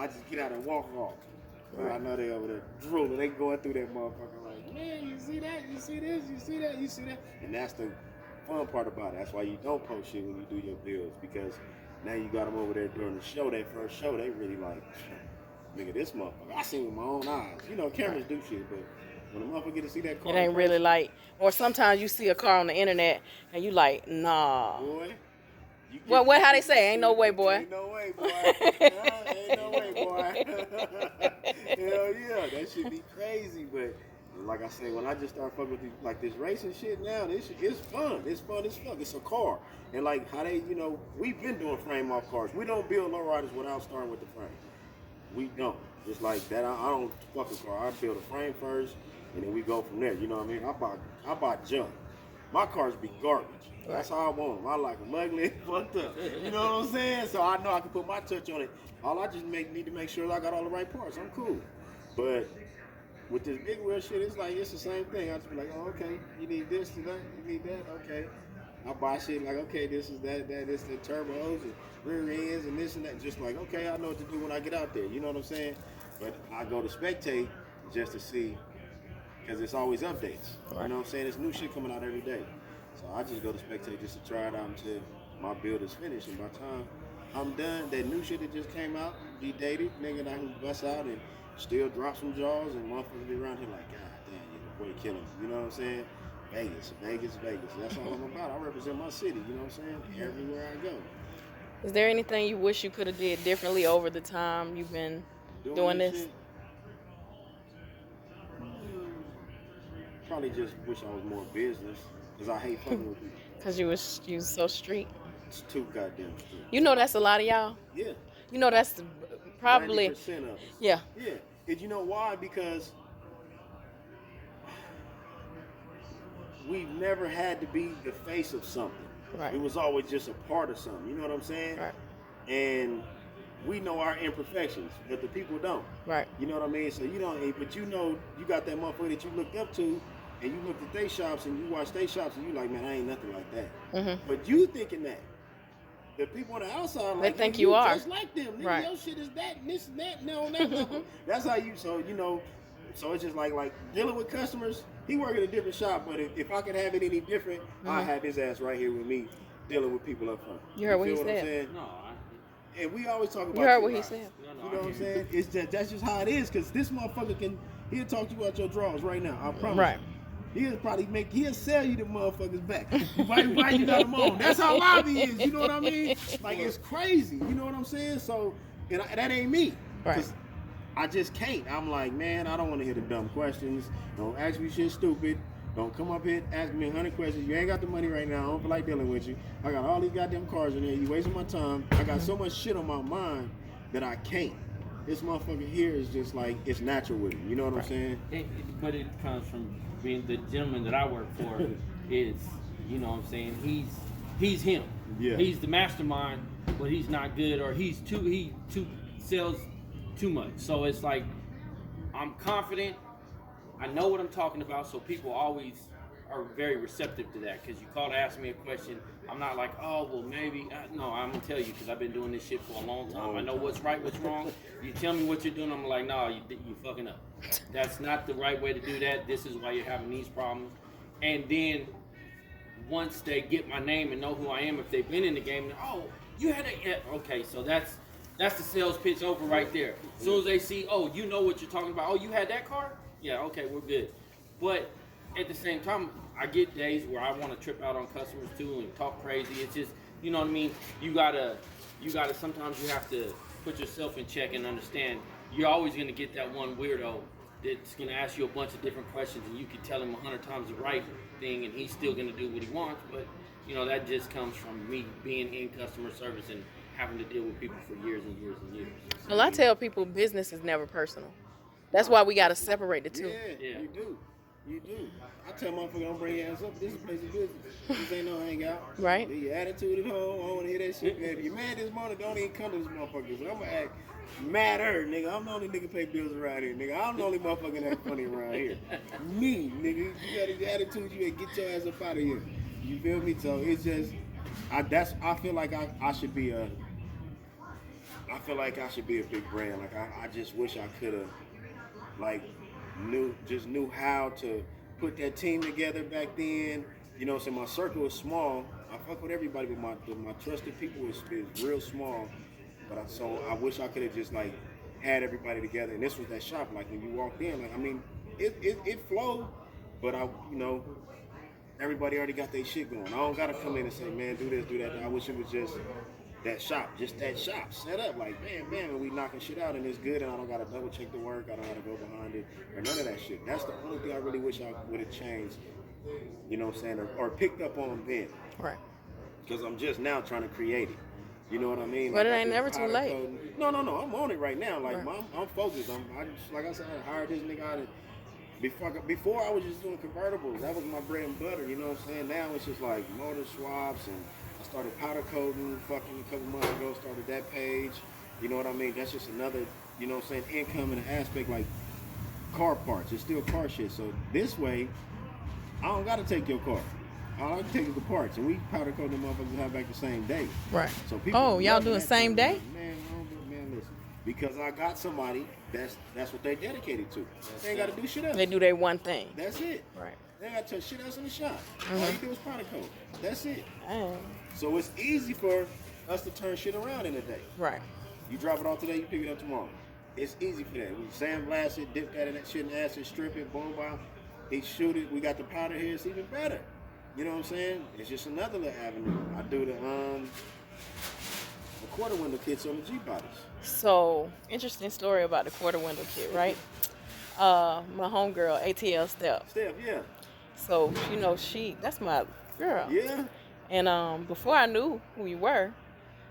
I just get out and walk off. Right. I know they over there drooling. They going through that motherfucker like, man, you see that? You see this? You see that? You see that? And that's the fun part about it. That's why you don't post shit when you do your builds, because now you got them over there during the show. That first show, they really like, nigga, this motherfucker. I seen with my own eyes. You know, cameras do shit, but when a motherfucker get to see that car, it ain't really like. Or sometimes you see a car on the internet and you like, nah. Boy. Well, what? How they say? Ain't no way, boy. Ain't no way, boy. Ain't no way, boy. Hell yeah, that should be crazy. But like I say, when I just start fucking with like this racing shit now, it's fun. It's fun as fuck. It's a car, and like how they, we've been doing frame off cars. We don't build lowriders without starting with the frame. We don't. Just like that, I don't fuck a car. I build a frame first, and then we go from there. You know what I mean? I buy junk. My cars be garbage. That's how I want them. I like them ugly and fucked up. You know what I'm saying? So I know I can put my touch on it. All I just need to make sure I got all the right parts. I'm cool. But with this big wheel shit, it's the same thing. I just be like, oh, okay, you need this and that, you need that, okay. I buy shit like, okay, this is this the turbos and rear ends and this and that. Just like, okay, I know what to do when I get out there. You know what I'm saying? But I go to spectate just to see, because it's always updates. You know what I'm saying? There's new shit coming out every day. So I just go to spectate just to try it out until my build is finished. And by the time I'm done, that new shit that just came out, be dated, nigga, I can bust out and still drop some jaws, and motherfuckers be around here like, God damn, your boy killing me. You know what I'm saying? Vegas. That's all I'm about. I represent my city, you know what I'm saying? Everywhere I go. Is there anything you wish you could have did differently over the time you've been doing this? Probably just wish I was more business, because I hate fucking with people. Because you was so street. It's too goddamn street. You know that's a lot of y'all? Yeah. You know that's probably 90% of us. Yeah. Yeah. And you know why? Because we never had to be the face of something. Right. It was always just a part of something. You know what I'm saying? Right. And we know our imperfections, but the people don't. Right. You know what I mean? So you don't, but you got that motherfucker that you looked up to, and you looked at their shops and you watched their shops and you like, man, I ain't nothing like that. Mm-hmm. But you thinking that. The people on the outside like, they think you are just like them. Nigga, right. Your shit is that and this and that and on that level. That's how you, so it's just like dealing with customers. He work at a different shop, but if I could have it any different, I'd have his ass right here with me dealing with people up front. You heard what he said? I'm saying? No. And we always talk about. You heard what he said? You know what I'm saying? It's that's just how it is, because this motherfucker he'll talk to you about your drawers right now. I promise. Right. He'll sell you the motherfuckers back. Why you got them on? That's how lobby is. You know what I mean? Like, it's crazy. You know what I'm saying? So, and that ain't me. Right. I just can't. I'm like, man, I don't want to hear the dumb questions. Don't ask me shit stupid. Don't come up here ask me 100 questions. You ain't got the money right now. I don't feel like dealing with you. I got all these goddamn cars in there. You wasting my time. I got so much shit on my mind that I can't. This motherfucker here is just like, it's natural with him. You know what I'm saying? But it comes from being the gentleman that I work for is, you know what I'm saying, he's him. Yeah. He's the mastermind, but he's not good, or he sells too much. So it's like, I'm confident, I know what I'm talking about, so people always are very receptive to that, because you call to ask me a question, I'm not like, oh, well, maybe. No, I'm going to tell you, because I've been doing this shit for a long time. I know what's right, what's wrong. You tell me what you're doing, I'm like, no, you fucking up. That's not the right way to do that. This is why you're having these problems. And then once they get my name and know who I am, if they've been in the game, oh, you had a, okay, so that's the sales pitch over right there. As soon as they see, oh, you know what you're talking about. Oh, you had that car? Yeah, okay, we're good. But at the same time, I get days where I want to trip out on customers too and talk crazy. It's just, you know what I mean? You gotta, sometimes you have to put yourself in check and understand you're always gonna get that one weirdo that's gonna ask you a bunch of different questions, and you can tell him 100 times the right thing and he's still gonna do what he wants. But, you know, that just comes from me being in customer service and having to deal with people for years and years and years. Well, I tell people business is never personal. That's why we gotta separate the two. Yeah. You do. I tell motherfucker, don't bring your ass up. This is a place of business. This ain't no hangout. Right. Your attitude at home, I don't want to hear that shit. Man, if you're mad this morning, don't even come to this motherfucker. So I'm going to act madder, nigga. I'm the only nigga pay bills around here, nigga. I'm the only motherfucker that's funny around here. Me, nigga. You got the attitude, you ain't get your ass up out of here. You feel me? So it's just, I feel like I should be a I feel like I should be a big brand. Like I just wish I could have like knew how to put that team together back then. You know, so my circle is small. I fuck with everybody, but my trusted people is real small. So I wish I could have just like had everybody together. And this was that shop. Like when you walked in, like I mean, it flowed, but everybody already got their shit going. I don't gotta come in and say, man, do this, do that. I wish it was just that shop set up like bam, and we knocking shit out and it's good, and I don't gotta double check the work. I don't gotta go behind it or none of that shit. That's the only thing I really wish I would have changed. You know what I'm saying, or picked up on then. Right. Because I'm just now trying to create it. You know what I mean? But like it ain't never too late. No. I'm on it right now. Like Right. I'm focused. I just, like I said, I hired this nigga out of. Before I was just doing convertibles. That was my bread and butter. You know what I'm saying? Now it's just like motor swaps, and I started powder coating fucking a couple months ago. Started that page. You know what I mean? That's just another, you know what I'm saying, income and an aspect like car parts. It's still car shit. So this way, I don't gotta take your car. All I can take is the parts, and we powder coat them motherfuckers and have back the same day. Right. So people Oh, y'all love doing that same shit. day? Man, listen. Because I got somebody that's what they dedicated to. They ain't got to do shit else. They do their one thing. That's it. Right. They ain't got to touch shit else in the shop. All you do is powder coat. That's it. Dang. So it's easy for us to turn shit around in a day. Right. You drop it off today, you pick it up tomorrow. It's easy for that. We sandblast it, dip that in that shit in acid, strip it, boom, boom. He shoot it. We got the powder here. It's even better. You know what I'm saying? It's just another little avenue. I do the quarter window kits on the G bodies. So, interesting story about the quarter window kit, right? My homegirl, ATL Steph. Steph, yeah. So, you know, that's my girl. Yeah. And before I knew who you were,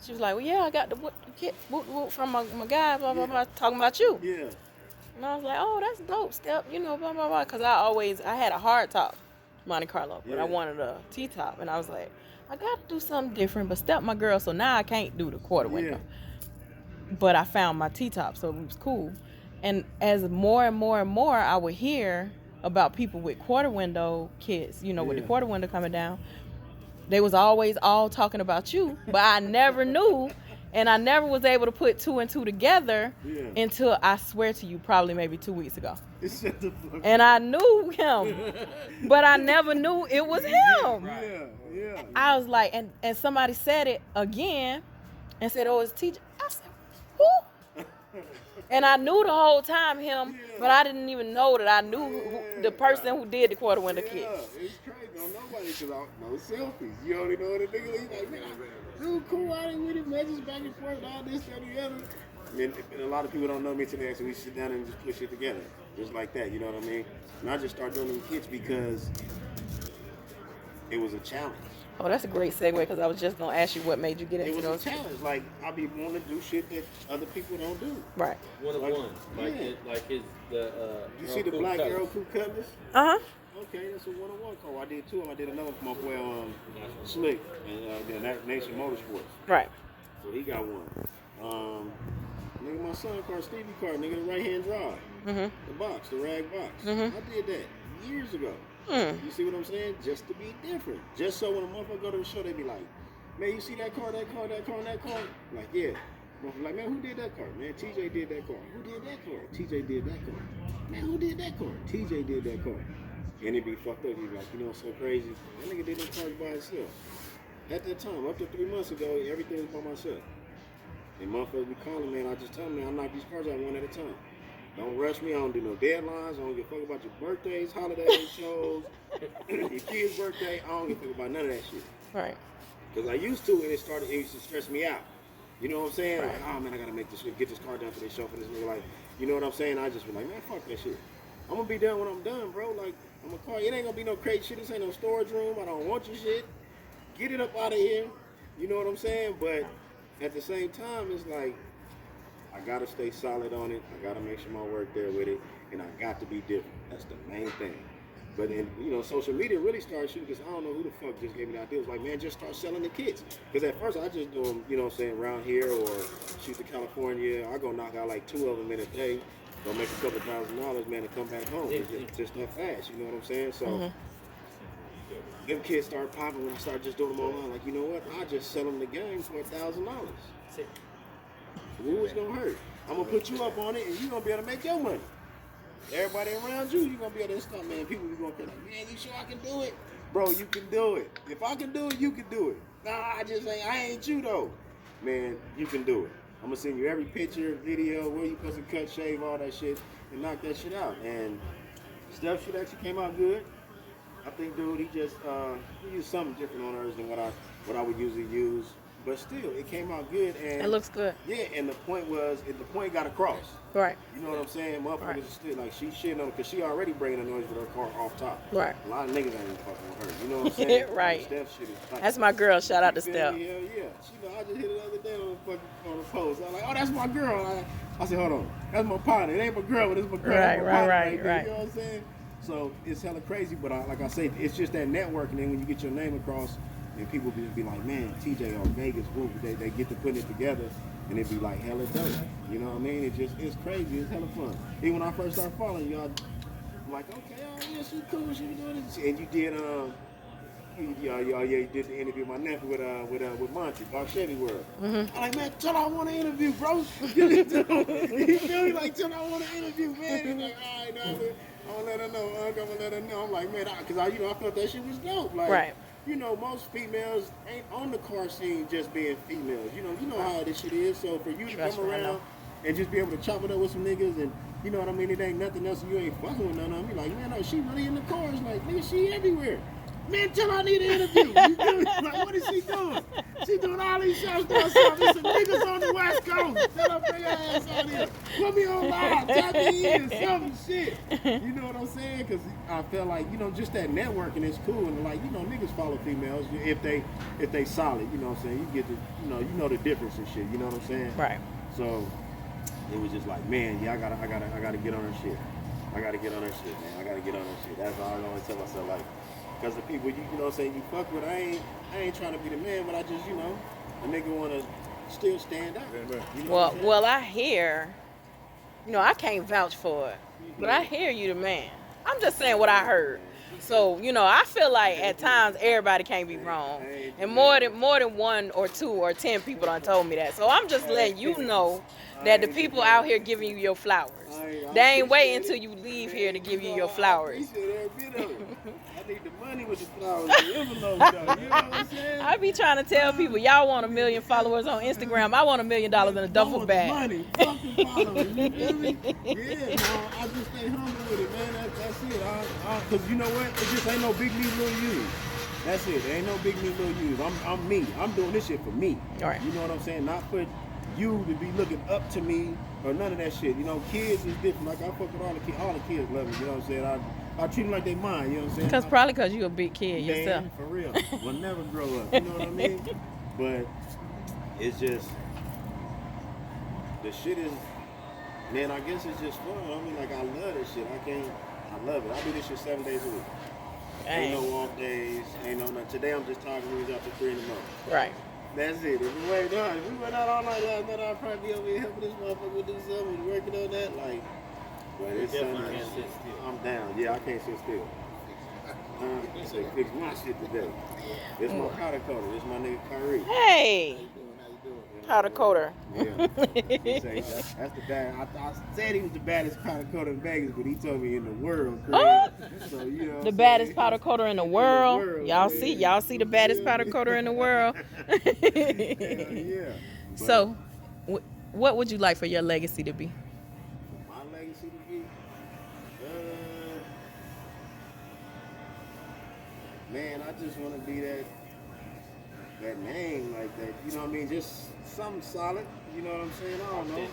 she was like, well, yeah, I got the kit from my guy, blah, blah, blah, talking about you. Yeah. And I was like, oh, that's dope, Steph, you know, blah, blah, blah. Because I had a hard top Monte Carlo, but I wanted a T-top. And I was like, I got to do something different, but Steph my girl, so now I can't do the quarter window. But I found my T-top, so it was cool. And as more and more and more I would hear about people with quarter window kits, you know, with the quarter window coming down, they was always all talking about you, but I never knew, and I never was able to put two and two together until, I swear to you, probably maybe 2 weeks ago. And I knew him, but I never knew it was him. Yeah. I was like, and somebody said it again and said, oh, it's TeeJay. I said, who? And I knew the whole time him, but I didn't even know that I knew the person who did the quarter window kit. Yeah, it's crazy. Don't nobody, because no selfies. You already know what the nigga is like, man, dude, cool, I ain't with it, man, just back and forth, all this, that, and the other. And a lot of people don't know me today, so we sit down and just push it together. Just like that, you know what I mean? And I just started doing them kits because it was a challenge. Oh, that's a great segue, because I was just going to ask you what made you get into It those. was a challenge. Like, I be wanting to do shit that other people don't do. Right. One of Like, one. Like yeah. You You see the black Arrow Crew Cutlass? Uh-huh. Okay, that's a one-on-one call. I did two of them. I did another for my boy Slick, and then that Nation Motorsports. Right. So he got one. Nigga, my son car, Stevie car, nigga, the right-hand drive. Mm-hmm. The box, the rag box. Mhm. I did that years ago. Mm. You see what I'm saying? Just to be different. Just so when a motherfucker go to the show, they be like, man, you see that car, and that car? Like, yeah. Motherfucker like, man, who did that car? Man, TeeJay did that car. Who did that car? TeeJay did that car. Man, who did that car? TeeJay did that car. And it be fucked up. He be like, you know what's so crazy? That nigga did that car by himself. At that time, up to 3 months ago, everything was by myself. And motherfuckers be calling, man, I just tell them, man, I knock these cars out one at a time. Don't rush me. I don't do no deadlines. I don't give a fuck about your birthdays, holidays, shows, your kid's birthday. I don't give a fuck about none of that shit. Right. Because I used to, and it used to stress me out. You know what I'm saying? Right. Like, oh man, I gotta make this shit, get this car done for this show for this nigga. Like, you know what I'm saying? I just be like, man, fuck that shit. I'm gonna be done when I'm done, bro. Like, I'm gonna call you. It ain't gonna be no crazy shit. This ain't no storage room. I don't want your shit. Get it up out of here. You know what I'm saying? But at the same time, it's like, I gotta stay solid on it. I gotta make sure my work there with it, and I got to be different. That's the main thing. But then, you know, social media really started shooting because I don't know who the fuck just gave me the idea. It was like, man, just start selling the kits. Because at first I just do them, you know what I'm saying, around here or shoot to California. I go knock out like 2 of them in a day. Go make a couple $1,000, man, and come back home. It's just that fast, you know what I'm saying? So them kids start popping when I start just doing them online. Like, you know what? I just sell them the game for $1,000. Who's gonna hurt? I'm gonna put you up on it, and you gonna be able to make your money. Everybody around you gonna be able to start, man. People be gonna be like, man, you sure I can do it? Bro, you can do it. If I can do it, you can do it. Nah, I ain't you though. Man, you can do it. I'm gonna send you every picture, video, where you supposed to cut, shave, all that shit, and knock that shit out. And Steph shit actually came out good. I think, dude, he just he used something different on hers than what I would usually use. But still, it came out good. And It looks good. yeah, and the point got across. Right. You know what I'm saying? Motherfuckers Right. are still like, she shitting on it because she already bringing the noise with her car off top. Right. A lot of niggas ain't even fucking with her. You know what I'm saying? Right. Steph shit is tight. That's my girl. Shout out to You feel Steph. me? Hell yeah. She know, I just hit it the other day on the post. I was like, oh, that's my girl. I said, hold on. That's my partner. It ain't my girl, but it's my girl. Right, That's my partner right. there. You know what I'm saying? So it's hella crazy, but like I say, it's just that networking. And when you get your name across, and people be like, man, TeeJay or Vegas, woo, they get to putting it together, and it be like hella dope. You know what I mean? It's crazy. It's hella fun. Even when I first started following y'all, I'm like, okay, oh yeah, she cool, she be doing this. And you did you did the interview with my nephew with Monty, Bob Chevy World. Mm-hmm. I'm like, man, tell her I want to interview, bro. You feel me? Like, tell her I want to interview, man. He's like, all right, I'm gonna let her know. I'm gonna let her know. I'm like, man, because I thought that shit was dope. Like, Right. you know, most females ain't on the car scene just being females. You know how this shit is. So for you to Trust come me, I know. around and just be able to chop it up with some niggas, and you know what I mean, it ain't nothing else. You ain't fucking with none of them. You like, man, no, she really in the cars. Like, nigga, she everywhere. Man, tell her I need an interview. You feel me? Like, what is she doing? She doing all these shows down south. There's some niggas on the West Coast. Tell her bring her ass out here. Put me on live. Tap me in. Some shit. You know what I'm saying? Because I feel like, you know, just that networking is cool. And like, you know, niggas follow females if they solid. You know what I'm saying? You get the, you know the difference and shit. You know what I'm saying? Right. So it was just like, man, yeah, I gotta get on her shit. I gotta get on her shit, man. I gotta get on her shit. That's all I always tell myself, like. Because the people, you know what I'm saying, you fuck with, I ain't trying to be the man, but I just, you know, a nigga want to still stand out. You know Well, I hear, you know, I can't vouch for it, but I hear you the man. I'm just saying what I heard. So, you know, I feel like at times everybody can't be wrong. And more than 1 or 2 or 10 people done told me that. So I'm just letting you know that the people out here giving you your flowers. They ain't waiting until you leave here to give you your flowers. I appreciate every bit of it. I need the money with the flowers, the envelope, though. You know what I'm saying? I be trying to tell people, y'all want 1 million followers on Instagram. I want $1 million in a duffel bag. Money, fucking followers. You feel me? Yeah, no, I just stay humble with it, man. That's it. Because you know what? It just ain't no big me, little you. That's it. There ain't no big me, little yous. I'm me. I'm doing this shit for me. All right. You know what I'm saying? Not for you to be looking up to me or none of that shit. You know, kids is different. Like I fuck with all the kids. All the kids love me. You know what I'm saying? I treat them like they mine. You know what I'm saying? Because you a big kid yourself. Man, for real. Will never grow up. You know what I mean? But it's just the shit is, man. I guess it's just fun. I mean, like I love this shit. I love it. I do this shit 7 days a week. Ain't no off days. Ain't no nothing. Today I'm just talking to you after 3 in the morning. Right. That's it. If we went out all night last night, I'd probably be over here helping this motherfucker do something, working on that. Like, but it's Sunday. Can't sit still. I'm down. Yeah, I can't sit still. Say fix my shit today. It's my powder coater. It's my nigga Kyrie. Hey, How you doing? powder coater. Yeah. He say that's the bad. I said he was the baddest powder coater in Vegas, but he told me in the world. Oh. So, you know what The I'm baddest saying? powder coater in the world. Y'all man. see the baddest powder coater in the world. Hell yeah. But So, what would you like for your legacy to be? my legacy to be, man, I just want to be that name like that. You know what I mean? Just something solid. You know what I'm saying? I don't know.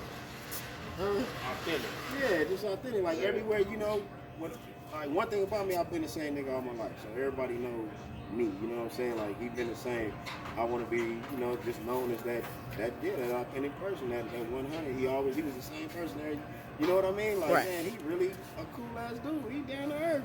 Authentic. Yeah, just authentic. Like everywhere, you know. Like one thing about me, I've been the same nigga all my life. So everybody knows me. You know what I'm saying? Like he been the same. I want to be, you know, just known as that authentic person. That 100. He was the same person there. You know what I mean? Like, Right. man, he really a cool ass dude. He down to earth.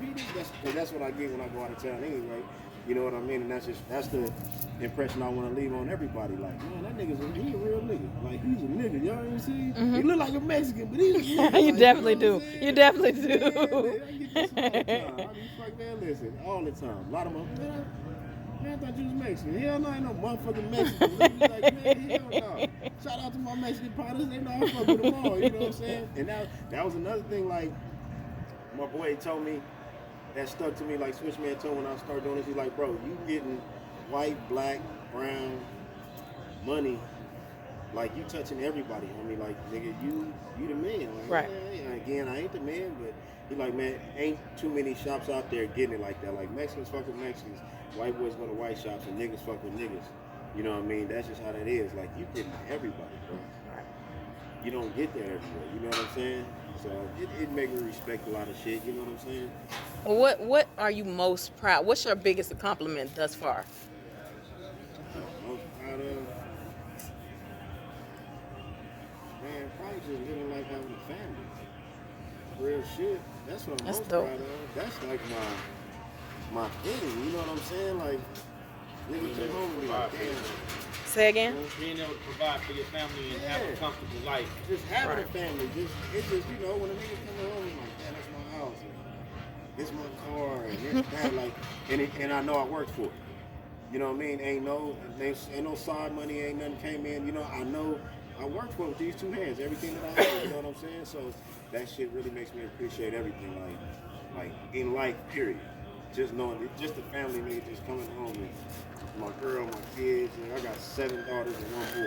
That's what I get when I go out of town anyway. You know what I mean? And that's the impression I want to leave on everybody. Like, man, that he a real nigga. Like, he's a nigga. Y'all ain't see? Mm-hmm. He look like a Mexican, but he's a nigga. You Like, definitely know what do. I'm saying? You definitely do. Yeah, man, I get this all the time. I be fuck man, listen, all the time. A lot of my man, Man, I thought you was Mexican. Hell no, ain't no motherfucking Mexican. They be like, man, hell no. Shout out to my Mexican partners. They know I fuck with them all. You know what I'm saying? And that was another thing. Like my boy told me that stuck to me. Like Switchman told me when I started doing this, he's like, bro, you getting white, black, brown money. Like you touching everybody. I mean, like nigga, you the man. Like, right. Yeah, again, I ain't the man, but he like, man, ain't too many shops out there getting it like that. Like Mexicans fuck with Mexicans, white boys go to white shops, and niggas fuck with niggas. You know what I mean? That's just how that is. Like you getting everybody, bro. You don't get that everywhere. You know what I'm saying? So it make me respect a lot of shit. You know what I'm saying? What are you most proud? What's your biggest accomplishment thus far? Most proud of. Man, probably just living like having a family. Real shit. That's what I'm most dope. proud of. That's like my thing. You know what I'm saying? Like, niggas come home and be like, damn. Say again? Being able to provide for your family and have a comfortable life. Just having a family. It's just, you know, when a nigga come home, he's like, damn, that's my house. And this my car. And this, that. Like, and I know I worked for it. You know what I mean? Ain't no side money. Ain't nothing came in. You know, I know I worked for it with these two hands. Everything that I have. You know what I'm saying? So that shit really makes me appreciate everything. Like in life, period. Just knowing, just the family, nigga, just coming home and my girl, my kids, and I got 7 daughters and 1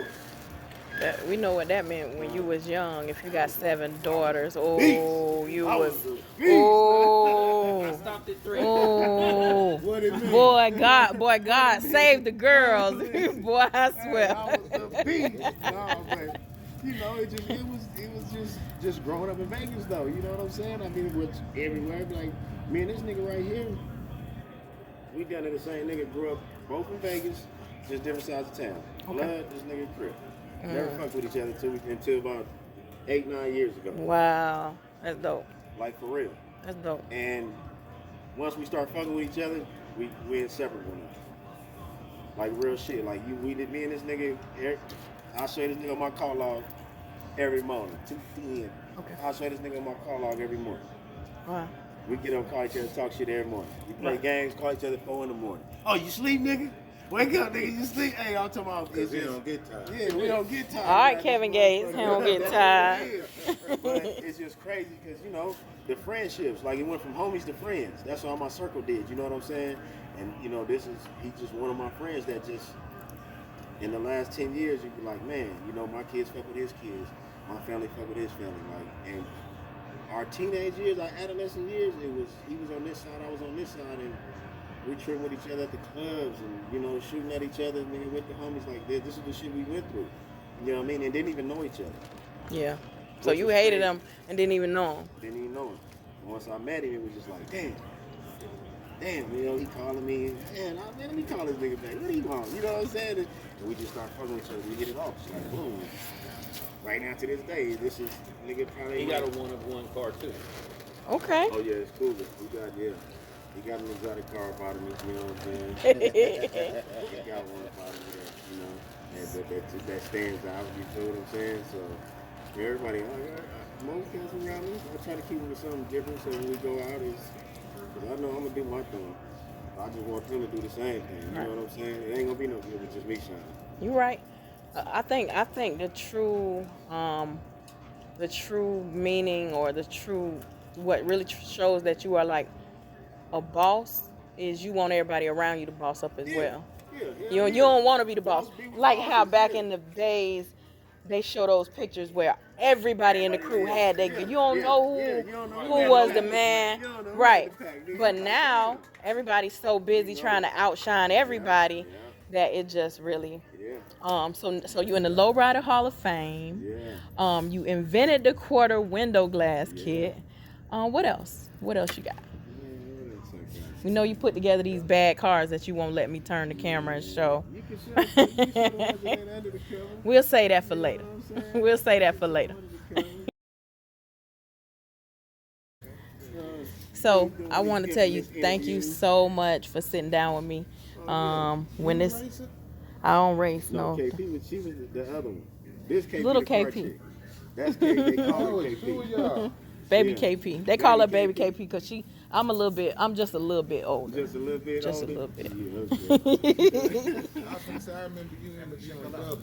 boy. We know what that meant when you was young. If you got 7 daughters, oh, you I was, a beast. oh, I stopped at 3. oh, What it mean? boy, God, save the girls, boy, I swear. I was a beast. No, but you know, it was just growing up in Vegas though. You know what I'm saying? I mean, it was everywhere. Like me and this nigga right here, we done it the same. Nigga grew up both in Vegas, just different sides of town. Okay. Blood, this nigga crib. Never fucked with each other until about 8-9 years ago. Wow, that's dope. Like for real. That's dope. And once we start fucking with each other, we inseparable now. Like real shit. Like me and this nigga, I'll show you this nigga on my call log every morning. 2 p.m. Okay. I'll show you this nigga on my call log every morning. Wow. We get up, call each other, talk shit every morning. We play Right. games, call each other 4 in the morning. Oh, you sleep, nigga? Wake up, nigga, you sleep? Hey, I'm talking about Because we don't get tired. Yeah, we don't get tired. All right, Kevin Gates, he don't get tired. But it's just crazy because, you know, the friendships, like it went from homies to friends. That's all my circle did, you know what I'm saying? And, you know, he's just one of my friends that just, in the last 10 years, you be like, man, you know, my kids fuck with his kids. My family fuck with his family. Like, and our teenage years, our adolescent years, he was on this side, I was on this side, and we tripping with each other at the clubs and, you know, shooting at each other, nigga, with the homies like this. This is the shit we went through. You know what I mean? And didn't even know each other. Yeah. So Which you was hated crazy. him and didn't even know him. Didn't even know him. Once I met him, it was just like, damn, you know, he calling me, man, let me call this nigga back. What do you want? You know what I'm saying? And we just start fucking with each other. We hit it off. It's like, boom. Right now to this day, this is nigga probably. He got a 1-of-1 car too. Okay. Oh yeah, it's cool. He got an exotic car about him. You know what I'm saying? He got one about him that, you know, that stands out. You feel what I'm saying? So everybody, most cats around me, I try to keep it with something different. So when we go out, because I know I'm gonna do my thing. I just want them to do the same thing. You know what I'm saying? It ain't gonna be no good with just me shining. You right. I think the true meaning or what really shows that you are like a boss is you want everybody around you to boss up as well. Yeah, You don't want to be the boss. Boss be with Like bosses, how back yeah. in the days they show those pictures where everybody in the crew had their you don't know who was the man, right? But now everybody's so busy trying to outshine everybody that it just really so you in the Lowrider Hall of Fame. You invented the quarter window glass kit. What else you got? We know you put together these bad cars that you won't let me turn the camera and show. We'll say that for later. We'll say that for later. So I want to tell you, thank you so much for sitting down with me. When this, I don't race, no. KP, she was the other one. This KP, Little the car KP. chick. That's KP. They call her Two of KP. y'all. Baby Yeah. KP. They call her Baby Baby KP. KP because I'm just a little bit older. Just a little bit Just a older. little bit. Yeah, okay. I was gonna say, I remember you in the gym with Dub.